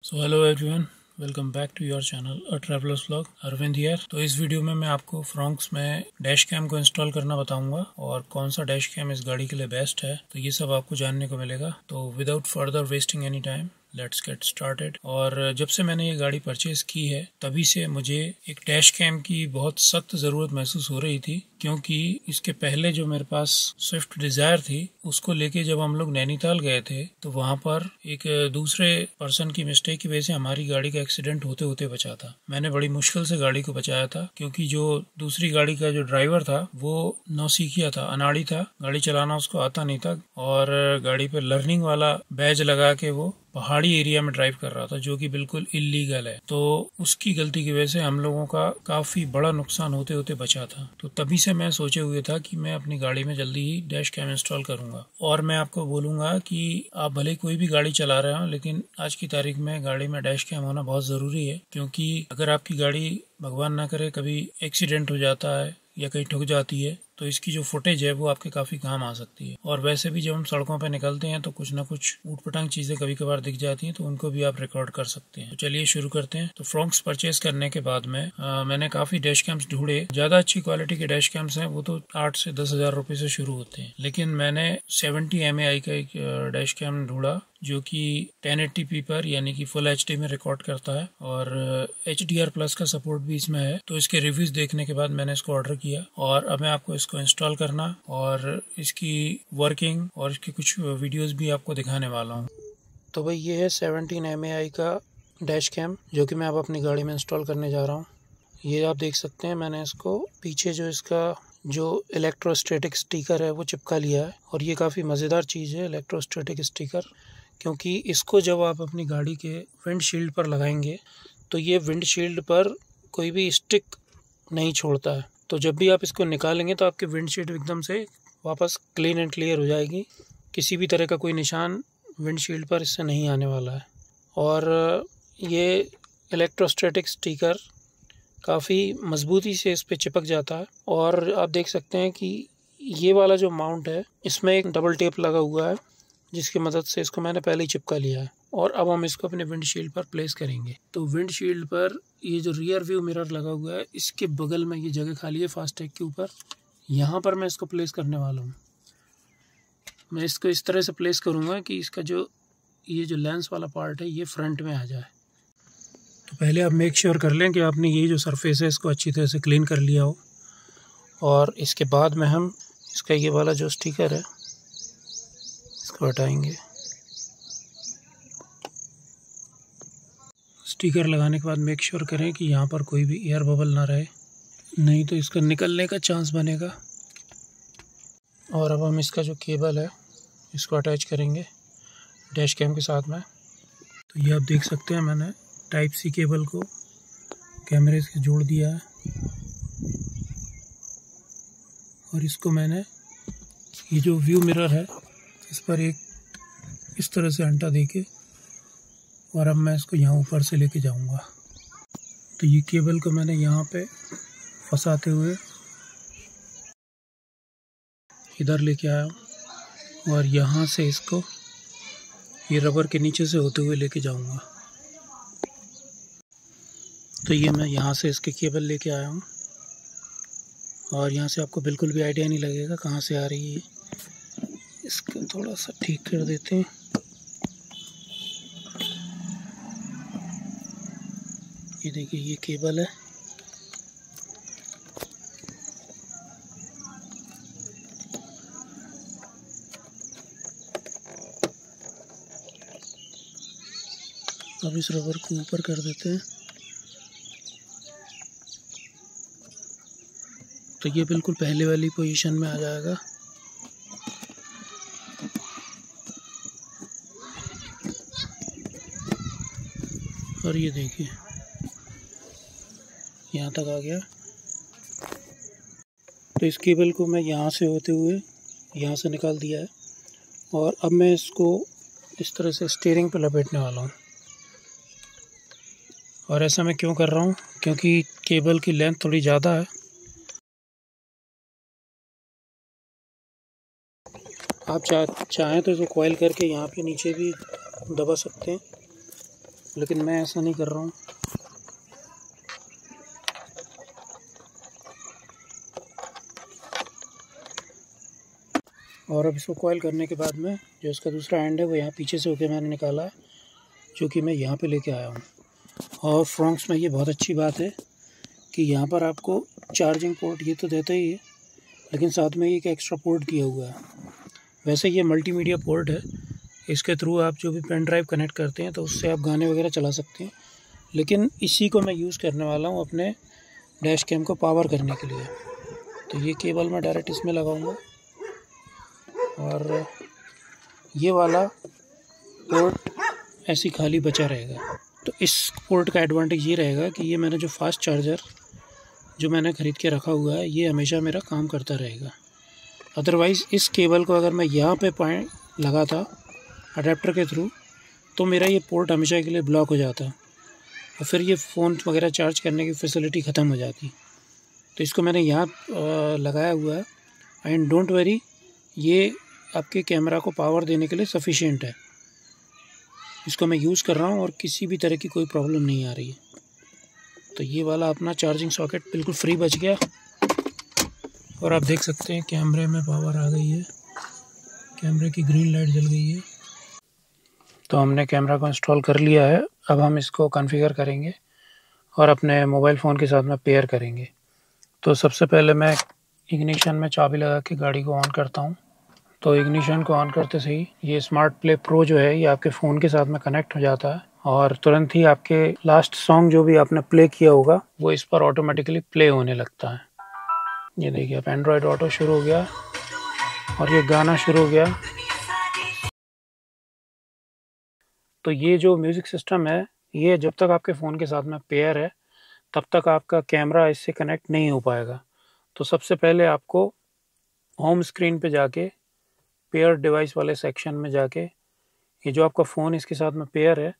So hello everyone, welcome back to your channel a travellers vlog. Arvind here. तो इस video में मैं आपको फ्रॉन्क्स में डैश कैम को इंस्टॉल करना बताऊंगा और कौन सा डैश कैम इस गाड़ी के लिए बेस्ट है, तो ये सब आपको जानने को मिलेगा। तो without further wasting any time let's get started. और जब से मैंने ये गाड़ी परचेज की है तभी से मुझे एक डैश कैम की बहुत सख्त ज़रूरत महसूस हो रही थी, क्योंकि इसके पहले जो मेरे पास स्विफ्ट डिजायर थी उसको लेके जब हम लोग नैनीताल गए थे तो वहाँ पर एक दूसरे पर्सन की मिस्टेक की वजह से हमारी गाड़ी का एक्सीडेंट होते होते बचा था। मैंने बड़ी मुश्किल से गाड़ी को बचाया था, क्योंकि जो दूसरी गाड़ी का जो ड्राइवर था वो नौसिखिया था, अनाड़ी था, गाड़ी चलाना उसको आता नहीं था और गाड़ी पे लर्निंग वाला बैज लगा के वो पहाड़ी एरिया में ड्राइव कर रहा था, जो कि बिल्कुल इलीगल है। तो उसकी गलती की वजह से हम लोगों का काफी बड़ा नुकसान होते होते बचा था। तो तभी से मैं सोचे हुए था कि मैं अपनी गाड़ी में जल्दी ही डैश कैम इंस्टॉल करूंगा। और मैं आपको बोलूंगा कि आप भले कोई भी गाड़ी चला रहे हो, लेकिन आज की तारीख में गाड़ी में डैश कैम होना बहुत जरूरी है, क्योंकि अगर आपकी गाड़ी भगवान ना करे कभी एक्सीडेंट हो जाता है या कहीं ठुक जाती है तो इसकी जो फुटेज है वो आपके काफी काम आ सकती है। और वैसे भी जब हम सड़कों पे निकलते हैं तो कुछ ना कुछ ऊटपटांग चीजें कभी कभार दिख जाती हैं, तो उनको भी आप रिकॉर्ड कर सकते हैं। तो चलिए शुरू करते हैं। तो फ्रॉन्क्स परचेज करने के बाद में मैंने काफी डैश कैम्स ढूंढे। ज्यादा अच्छी क्वालिटी के डैश कैम्स हैं वो तो 8 से 10,000 रुपए से शुरू होते हैं, लेकिन मैंने 70 mAi का एक डैश कैम ढूंढा जो कि 1080p पर यानी कि फुल HD में रिकॉर्ड करता है और HDR+ का सपोर्ट भी इसमें है। तो इसके रिव्यूज देखने के बाद मैंने इसको ऑर्डर किया और अब मैं आपको इसको इंस्टॉल करना और इसकी वर्किंग और इसकी कुछ वीडियोस भी आपको दिखाने वाला हूँ। तो भाई ये है 17 mAi का डैश कैम जो कि मैं अब अपनी गाड़ी में इंस्टॉल करने जा रहा हूँ। ये आप देख सकते हैं, मैंने इसको पीछे जो इसका जो इलेक्ट्रोस्टैटिक स्टिकर है वो चिपका लिया है। और ये काफ़ी मज़ेदार चीज़ है इलेक्ट्रोस्टैटिक स्टिकर, क्योंकि इसको जब आप अपनी गाड़ी के विंडशील्ड पर लगाएंगे तो ये विंडशील्ड पर कोई भी स्टिक नहीं छोड़ता है। तो जब भी आप इसको निकालेंगे तो आपकी विंडशील्ड एकदम से वापस क्लीन एंड क्लियर हो जाएगी। किसी भी तरह का कोई निशान विंडशील्ड पर इससे नहीं आने वाला है। और ये इलेक्ट्रोस्टैटिक स्टिकर काफ़ी मजबूती से इस पे चिपक जाता है। और आप देख सकते हैं कि ये वाला जो माउंट है इसमें एक डबल टेप लगा हुआ है, जिसकी मदद से इसको मैंने पहले ही चिपका लिया है। और अब हम इसको अपने विंडशील्ड पर प्लेस करेंगे। तो विंडशील्ड पर ये जो रियर व्यू मिरर लगा हुआ है इसके बगल में ये जगह खाली है फास्टैग के ऊपर, यहाँ पर मैं इसको प्लेस करने वाला हूँ। मैं इसको इस तरह से प्लेस करूँगा कि इसका जो ये जो लेंस वाला पार्ट है ये फ्रंट में आ जाए। तो पहले आप मेक श्योर कर लें कि आपने ये जो सरफेस है इसको अच्छी तरह से क्लीन कर लिया हो। और इसके बाद में हम इसका ये वाला जो स्टिकर है इसको हटाएंगे। स्टिकर लगाने के बाद मेक श्योर करें कि यहाँ पर कोई भी एयर बबल ना रहे, नहीं तो इसका निकलने का चांस बनेगा। और अब हम इसका जो केबल है इसको अटैच करेंगे डैश कैम के साथ में। तो ये आप देख सकते हैं, मैंने टाइप सी केबल को कैमरे से जोड़ दिया है और इसको मैंने ये जो व्यू मिरर है इस पर एक इस तरह से अंटा देके और अब मैं इसको यहाँ ऊपर से लेके जाऊँगा। तो ये केबल को मैंने यहाँ पे फंसाते हुए इधर लेके आया हूँ और यहाँ से इसको ये रबर के नीचे से होते हुए लेके जाऊँगा। तो ये मैं यहाँ से इसके केबल लेके आया हूँ और यहाँ से आपको बिल्कुल भी आइडिया नहीं लगेगा कहाँ से आ रही है। इसको थोड़ा सा ठीक कर देते हैं। ये देखिए ये केबल है। अब इस रबर को ऊपर कर देते हैं। तो ये बिल्कुल पहले वाली पोजीशन में आ जाएगा। और ये देखिए यहाँ तक आ गया। तो इस केबल को मैं यहाँ से होते हुए यहाँ से निकाल दिया है और अब मैं इसको इस तरह से स्टीयरिंग पे लपेटने वाला हूँ। और ऐसा मैं क्यों कर रहा हूँ, क्योंकि केबल की लेंथ थोड़ी ज़्यादा है। आप चाहें तो इसको कॉइल करके यहाँ पे नीचे भी दबा सकते हैं, लेकिन मैं ऐसा नहीं कर रहा हूँ। और अब इसको कॉइल करने के बाद में जो इसका दूसरा एंड है वो यहाँ पीछे से होके मैंने निकाला है, जो कि मैं यहाँ पे लेके आया हूँ। और फ्रॉन्क्स में ये बहुत अच्छी बात है कि यहाँ पर आपको चार्जिंग पोर्ट ये तो देता ही है, लेकिन साथ में एक एक्स्ट्रा पोर्ट दिया हुआ है। वैसे ये मल्टीमीडिया पोर्ट है, इसके थ्रू आप जो भी पेन ड्राइव कनेक्ट करते हैं तो उससे आप गाने वगैरह चला सकते हैं। लेकिन इसी को मैं यूज़ करने वाला हूँ अपने डैश कैम को पावर करने के लिए। तो ये केबल मैं डायरेक्ट इसमें लगाऊंगा और ये वाला पोर्ट ऐसे खाली बचा रहेगा। तो इस पोर्ट का एडवांटेज ये रहेगा कि ये मैंने जो फास्ट चार्जर जो मैंने ख़रीद के रखा हुआ है ये हमेशा मेरा काम करता रहेगा। अदरवाइज़ इस केबल को अगर मैं यहाँ पे पॉइंट लगा था अडेप्टर के थ्रू तो मेरा ये पोर्ट हमेशा के लिए ब्लॉक हो जाता और फिर ये फ़ोन वगैरह चार्ज करने की फैसिलिटी ख़त्म हो जाती। तो इसको मैंने यहाँ लगाया हुआ है एंड डोंट वरी, ये आपके कैमरा को पावर देने के लिए सफिशिएंट है। इसको मैं यूज़ कर रहा हूँ और किसी भी तरह की कोई प्रॉब्लम नहीं आ रही है। तो ये वाला अपना चार्जिंग सॉकेट बिल्कुल फ्री बच गया और आप देख सकते हैं कैमरे में पावर आ गई है, कैमरे की ग्रीन लाइट जल गई है। तो हमने कैमरा को इंस्टॉल कर लिया है। अब हम इसको कॉन्फ़िगर करेंगे और अपने मोबाइल फ़ोन के साथ में पेयर करेंगे। तो सबसे पहले मैं इग्निशन में चाबी लगा के गाड़ी को ऑन करता हूँ। तो इग्निशन को ऑन करते से ही ये स्मार्ट प्ले प्रो जो है ये आपके फ़ोन के साथ में कनेक्ट हो जाता है और तुरंत ही आपके लास्ट सॉन्ग जो भी आपने प्ले किया होगा वो इस पर ऑटोमेटिकली प्ले होने लगता है। ये देखिए अब एंड्रॉयड ऑटो शुरू हो गया और ये गाना शुरू हो गया। तो ये जो म्यूज़िक सिस्टम है ये जब तक आपके फ़ोन के साथ में पेयर है तब तक आपका कैमरा इससे कनेक्ट नहीं हो पाएगा। तो सबसे पहले आपको होम स्क्रीन पे जाके पेयर डिवाइस वाले सेक्शन में जाके ये जो आपका फ़ोन इसके साथ में पेयर है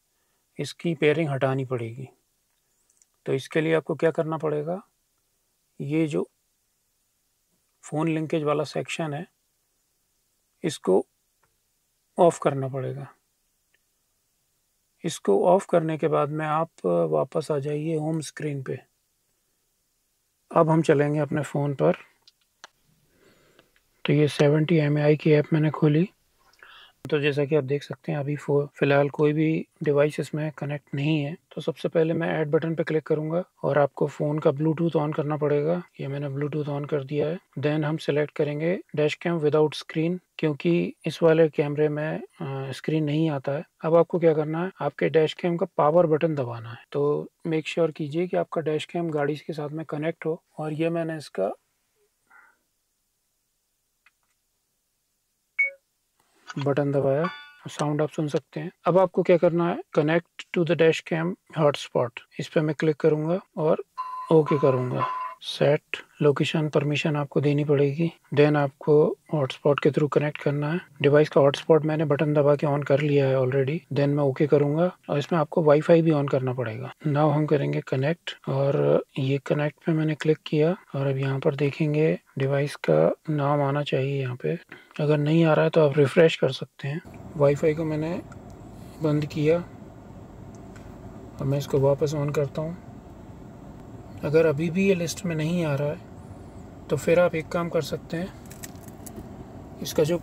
इसकी पेयरिंग हटानी पड़ेगी। तो इसके लिए आपको क्या करना पड़ेगा, ये जो फ़ोन लिंकेज वाला सेक्शन है इसको ऑफ़ करना पड़ेगा। इसको ऑफ़ करने के बाद में आप वापस आ जाइए होम स्क्रीन पे। अब हम चलेंगे अपने फ़ोन पर। तो ये 70 mAh की ऐप मैंने खोली। तो जैसा कि आप देख सकते हैं अभी फ़िलहाल कोई भी डिवाइस इसमें कनेक्ट नहीं है। तो सबसे पहले मैं ऐड बटन पे क्लिक करूंगा और आपको फ़ोन का ब्लूटूथ ऑन करना पड़ेगा। ये मैंने ब्लूटूथ ऑन कर दिया है। देन हम सिलेक्ट करेंगे डैश कैम विदाउट स्क्रीन, क्योंकि इस वाले कैमरे में स्क्रीन नहीं आता है। अब आपको क्या करना है, आपके डैश कैम का पावर बटन दबाना है। तो मेक श्योर कीजिए कि आपका डैश कैम गाड़ी के साथ में कनेक्ट हो। और ये मैंने इसका बटन दबाया, साउंड आप सुन सकते हैं। अब आपको क्या करना है, connect to the dash cam hotspot, इस पे मैं क्लिक करूंगा और ओके करूंगा। सेट लोकेशन परमिशन आपको देनी पड़ेगी। देन आपको हॉटस्पॉट के थ्रू कनेक्ट करना है। डिवाइस का हॉटस्पॉट मैंने बटन दबा के ऑन कर लिया है ऑलरेडी। देन मैं ओके करूंगा और इसमें आपको वाईफाई भी ऑन करना पड़ेगा। नाउ हम करेंगे कनेक्ट और ये कनेक्ट पे मैंने क्लिक किया और अब यहाँ पर देखेंगे डिवाइस का नाम आना चाहिए यहाँ पे। अगर नहीं आ रहा है तो आप रिफ़्रेश कर सकते हैं। वाईफाई को मैंने बंद किया और मैं इसको वापस ऑन करता हूँ। अगर अभी भी ये लिस्ट में नहीं आ रहा है तो फिर आप एक काम कर सकते हैं, इसका जो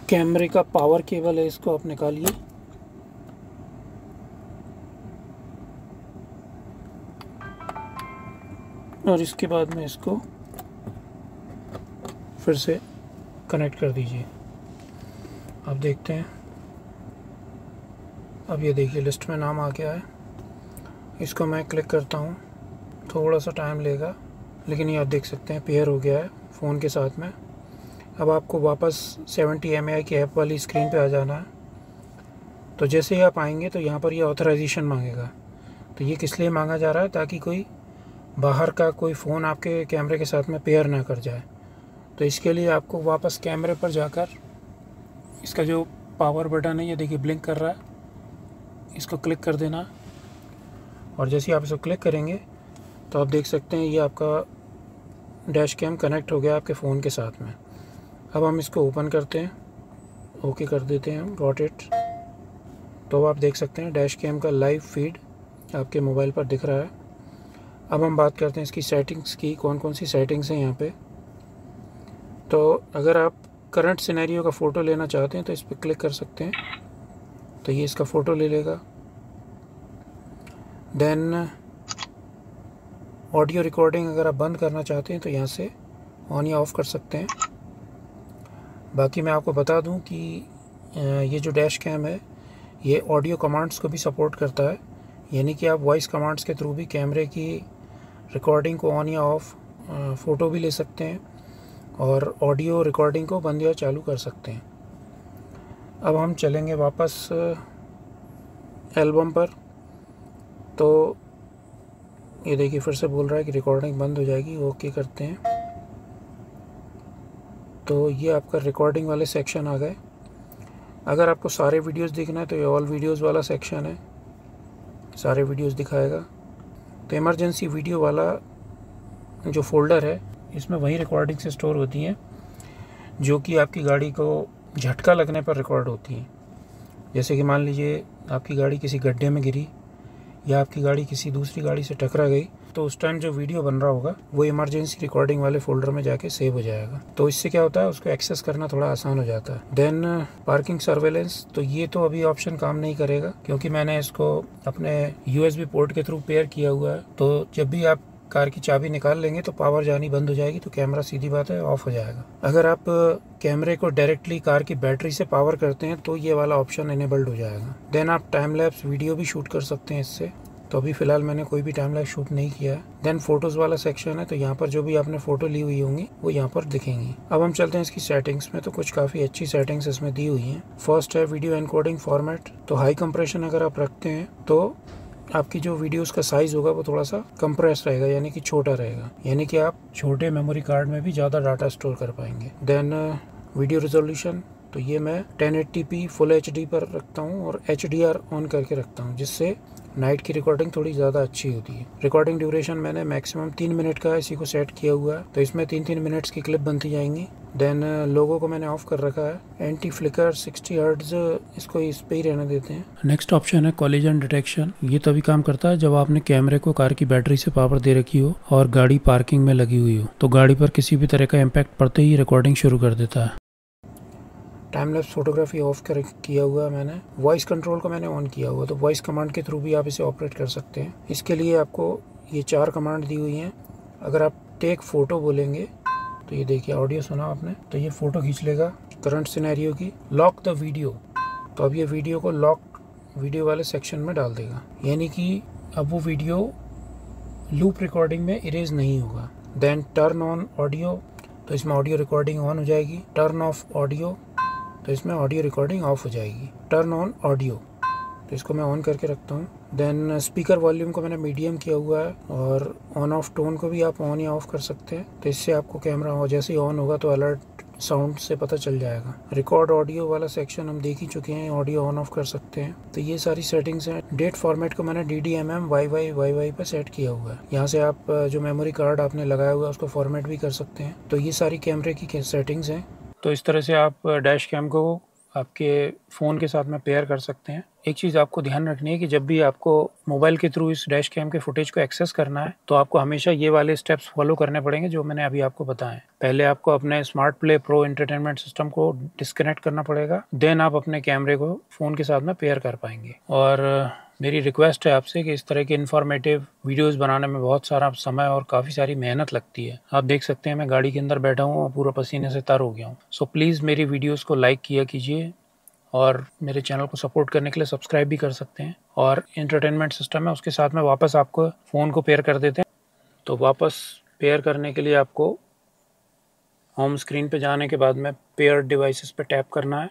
कैमरे का पावर केबल है इसको आप निकालिए और इसके बाद में इसको फिर से कनेक्ट कर दीजिए। आप देखते हैं अब ये देखिए लिस्ट में नाम आ गया है। इसको मैं क्लिक करता हूँ, थोड़ा सा टाइम लेगा लेकिन ये आप देख सकते हैं पेयर हो गया है फ़ोन के साथ में। अब आपको वापस 70 mAh की ऐप वाली स्क्रीन पे आ जाना है। तो जैसे ही आप आएंगे तो यहाँ पर ये ऑथराइजेशन मांगेगा। तो ये किस लिए मांगा जा रहा है, ताकि कोई बाहर का कोई फ़ोन आपके कैमरे के साथ में पेयर ना कर जाए। तो इसके लिए आपको वापस कैमरे पर जाकर इसका जो पावर बटन है ये देखिए ब्लिंक कर रहा है, इसको क्लिक कर देना। और जैसे ही आप इसको क्लिक करेंगे तो आप देख सकते हैं ये आपका डैश कैम कनेक्ट हो गया आपके फ़ोन के साथ में। अब हम इसको ओपन करते हैं, ओके कर देते हैं, गॉट इट। तो आप देख सकते हैं डैश कैम का लाइव फीड आपके मोबाइल पर दिख रहा है। अब हम बात करते हैं इसकी सेटिंग्स की, कौन कौन सी सेटिंग्स हैं यहाँ पे। तो अगर आप करंट सिनेरियो का फ़ोटो लेना चाहते हैं तो इस पर क्लिक कर सकते हैं, तो ये इसका फ़ोटो ले लेगा। देन ऑडियो रिकॉर्डिंग अगर आप बंद करना चाहते हैं तो यहाँ से ऑन या ऑफ़ कर सकते हैं। बाकी मैं आपको बता दूं कि ये जो डैश कैम है ये ऑडियो कमांड्स को भी सपोर्ट करता है, यानी कि आप वॉइस कमांड्स के थ्रू भी कैमरे की रिकॉर्डिंग को ऑन या ऑफ़ फ़ोटो भी ले सकते हैं और ऑडियो रिकॉर्डिंग को बंद या चालू कर सकते हैं। अब हम चलेंगे वापस एल्बम पर। तो ये देखिए फिर से बोल रहा है कि रिकॉर्डिंग बंद हो जाएगी, ओके करते हैं। तो ये आपका रिकॉर्डिंग वाले सेक्शन आ गए। अगर आपको सारे वीडियोस देखना है तो ये ऑल वीडियोस वाला सेक्शन है, सारे वीडियोस दिखाएगा। तो इमरजेंसी वीडियो वाला जो फोल्डर है इसमें वही रिकॉर्डिंग से स्टोर होती हैं जो कि आपकी गाड़ी को झटका लगने पर रिकॉर्ड होती हैं। जैसे कि मान लीजिए आपकी गाड़ी किसी गड्ढे में गिरी या आपकी गाड़ी किसी दूसरी गाड़ी से टकरा गई, तो उस टाइम जो वीडियो बन रहा होगा वो इमरजेंसी रिकॉर्डिंग वाले फोल्डर में जाके सेव हो जाएगा। तो इससे क्या होता है, उसको एक्सेस करना थोड़ा आसान हो जाता है। देन पार्किंग सर्वेलेंस, तो ये तो अभी ऑप्शन काम नहीं करेगा क्योंकि मैंने इसको अपने USB पोर्ट के थ्रू पेयर किया हुआ है। तो जब भी आप कार की चाबी निकाल लेंगे तो पावर जानी बंद हो जाएगी, तो कैमरा सीधी बात है ऑफ हो जाएगा। अगर आप कैमरे को डायरेक्टली कार की बैटरी से पावर करते हैं तो ये वाला ऑप्शन इनेबल्ड हो जाएगा। देन आप टाइम लैप्स वीडियो भी शूट कर सकते हैं इससे, तो अभी फ़िलहाल मैंने कोई भी टाइम लैप्स शूट नहीं किया है। देन फोटोज़ वाला सेक्शन है, तो यहाँ पर जो भी आपने फ़ोटो ली हुई होंगी वो यहाँ पर दिखेंगी। अब हम चलते हैं इसकी सेटिंग्स में, तो कुछ काफ़ी अच्छी सेटिंग्स इसमें दी हुई हैं। फर्स्ट है वीडियो एनकोडिंग फॉर्मेट। तो हाई कंप्रेशन अगर आप रखते हैं तो आपकी जो वीडियोस का साइज़ होगा वो थोड़ा सा कंप्रेस रहेगा, यानी कि छोटा रहेगा, यानी कि आप छोटे मेमोरी कार्ड में भी ज़्यादा डाटा स्टोर कर पाएंगे। देन वीडियो रेजोल्यूशन, तो ये मैं 1080p फुल HD पर रखता हूँ और HDR ऑन करके रखता हूँ, जिससे नाइट की रिकॉर्डिंग थोड़ी ज़्यादा अच्छी होती है। रिकॉर्डिंग ड्यूरेशन मैंने मैक्सिमम 3 मिनट का इसी को सेट किया हुआ है, तो इसमें 3-3 मिनट्स की क्लिप बनती जाएंगी। देन लोगो को मैंने ऑफ कर रखा है। एंटी फ्लिकर 60 हर्ट्ज, इसको इस पे ही रहने देते हैं। नेक्स्ट ऑप्शन है कॉलिजन डिटेक्शन। ये तभी काम करता है जब आपने कैमरे को कार की बैटरी से पावर दे रखी हो और गाड़ी पार्किंग में लगी हुई हो, तो गाड़ी पर किसी भी तरह का इम्पैक्ट पड़ते ही रिकॉर्डिंग शुरू कर देता है। टाइम लैप्स फोटोग्राफी ऑफ कर किया हुआ है मैंने। वॉइस कंट्रोल को मैंने ऑन किया हुआ, तो वॉइस कमांड के थ्रू भी आप इसे ऑपरेट कर सकते हैं। इसके लिए आपको ये 4 कमांड दी हुई हैं। अगर आप टेक फ़ोटो बोलेंगे तो ये देखिए ऑडियो सुना आपने, तो ये फ़ोटो खींच लेगा करंट सिनेरियो की। लॉक द वीडियो, तो अब ये वीडियो को लॉक वीडियो वाले सेक्शन में डाल देगा, यानी कि अब वो वीडियो लूप रिकॉर्डिंग में इरेज नहीं होगा। देन टर्न ऑन ऑडियो, तो इसमें ऑडियो रिकॉर्डिंग ऑन हो जाएगी। टर्न ऑफ ऑडियो, तो इसमें ऑडियो रिकॉर्डिंग ऑफ हो जाएगी। टर्न ऑन ऑडियो, तो इसको मैं ऑन करके रखता हूँ। देन स्पीकर वॉल्यूम को मैंने मीडियम किया हुआ है और ऑन ऑफ टोन को भी आप ऑन या ऑफ कर सकते हैं, तो इससे आपको कैमरा जैसे ही ऑन होगा तो अलर्ट साउंड से पता चल जाएगा। रिकॉर्ड ऑडियो वाला सेक्शन हम देख ही चुके हैं, ऑडियो ऑन ऑफ कर सकते हैं। तो ये सारी सेटिंग्स हैं। डेट फॉर्मेट को मैंने DDMM YY पे सेट किया हुआ है। यहाँ से आप जो मेमोरी कार्ड आपने लगाया हुआ है उसको फॉर्मेट भी कर सकते हैं। तो ये सारी कैमरे की सेटिंग्स हैं। तो इस तरह से आप डैश कैम को आपके फ़ोन के साथ में पेयर कर सकते हैं। एक चीज़ आपको ध्यान रखनी है कि जब भी आपको मोबाइल के थ्रू इस डैश कैम के फुटेज को एक्सेस करना है तो आपको हमेशा ये वाले स्टेप्स फॉलो करने पड़ेंगे जो मैंने अभी आपको बताए। पहले आपको अपने smart play pro entertainment system को डिस्कनेक्ट करना पड़ेगा, देन आप अपने कैमरे को फ़ोन के साथ में पेयर कर पाएंगे। और मेरी रिक्वेस्ट है आपसे कि इस तरह के इन्फॉर्मेटिव वीडियोस बनाने में बहुत सारा समय और काफ़ी सारी मेहनत लगती है। आप देख सकते हैं मैं गाड़ी के अंदर बैठा हूँ और पूरा पसीने से तर हो गया हूँ। सो प्लीज़ मेरी वीडियोस को लाइक किया कीजिए और मेरे चैनल को सपोर्ट करने के लिए सब्सक्राइब भी कर सकते हैं। और एंटरटेनमेंट सिस्टम है उसके साथ में वापस आपको फ़ोन को पेयर कर देते हैं। तो वापस पेयर करने के लिए आपको होम स्क्रीन पे जाने के बाद में पेयर डिवाइसेस पे टैप करना है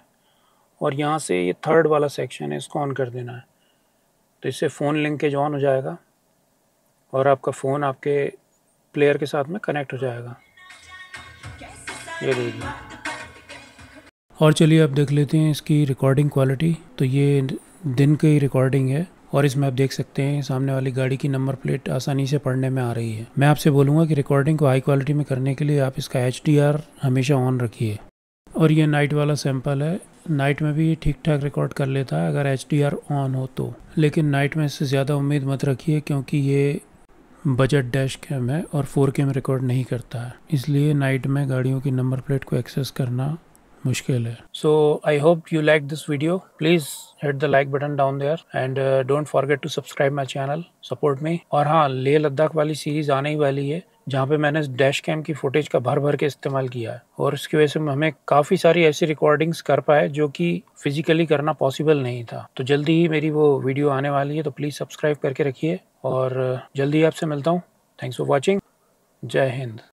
और यहाँ से ये थर्ड वाला सेक्शन है इसको ऑन कर देना है। तो इससे फ़ोन लिंकेज ऑन हो जाएगा और आपका फ़ोन आपके प्लेयर के साथ में कनेक्ट हो जाएगा। ये देखिए। और चलिए अब देख लेते हैं इसकी रिकॉर्डिंग क्वालिटी। तो ये दिन की रिकॉर्डिंग है और इसमें आप देख सकते हैं सामने वाली गाड़ी की नंबर प्लेट आसानी से पढ़ने में आ रही है। मैं आपसे बोलूँगा कि रिकॉर्डिंग को हाई क्वालिटी में करने के लिए आप इसका HDR हमेशा ऑन रखिए। और ये नाइट वाला सैंपल है नाइट में भी ठीक ठाक रिकॉर्ड कर लेता है अगर HDR ऑन हो तो, लेकिन नाइट में इससे ज़्यादा उम्मीद मत रखिए क्योंकि ये बजट डैश कैम है और 4K में रिकॉर्ड नहीं करता है, इसलिए नाइट में गाड़ियों की नंबर प्लेट को एक्सेस करना मुश्किल है। So I hope you like this video, please hit the like button down there and don't forget to subscribe my channel, support me. और हाँ, लेह लद्दाख वाली सीरीज़ आने ही वाली है जहाँ पे मैंने डैश कैम की फुटेज का भर भर के इस्तेमाल किया है और इसकी वजह से हमें काफ़ी सारी ऐसी रिकॉर्डिंग्स कर पाए जो कि फिजिकली करना पॉसिबल नहीं था। तो जल्दी ही मेरी वो वीडियो आने वाली है, तो प्लीज़ सब्सक्राइब करके रखिए और जल्दी आपसे मिलता हूँ। Thanks for watching. जय हिंद।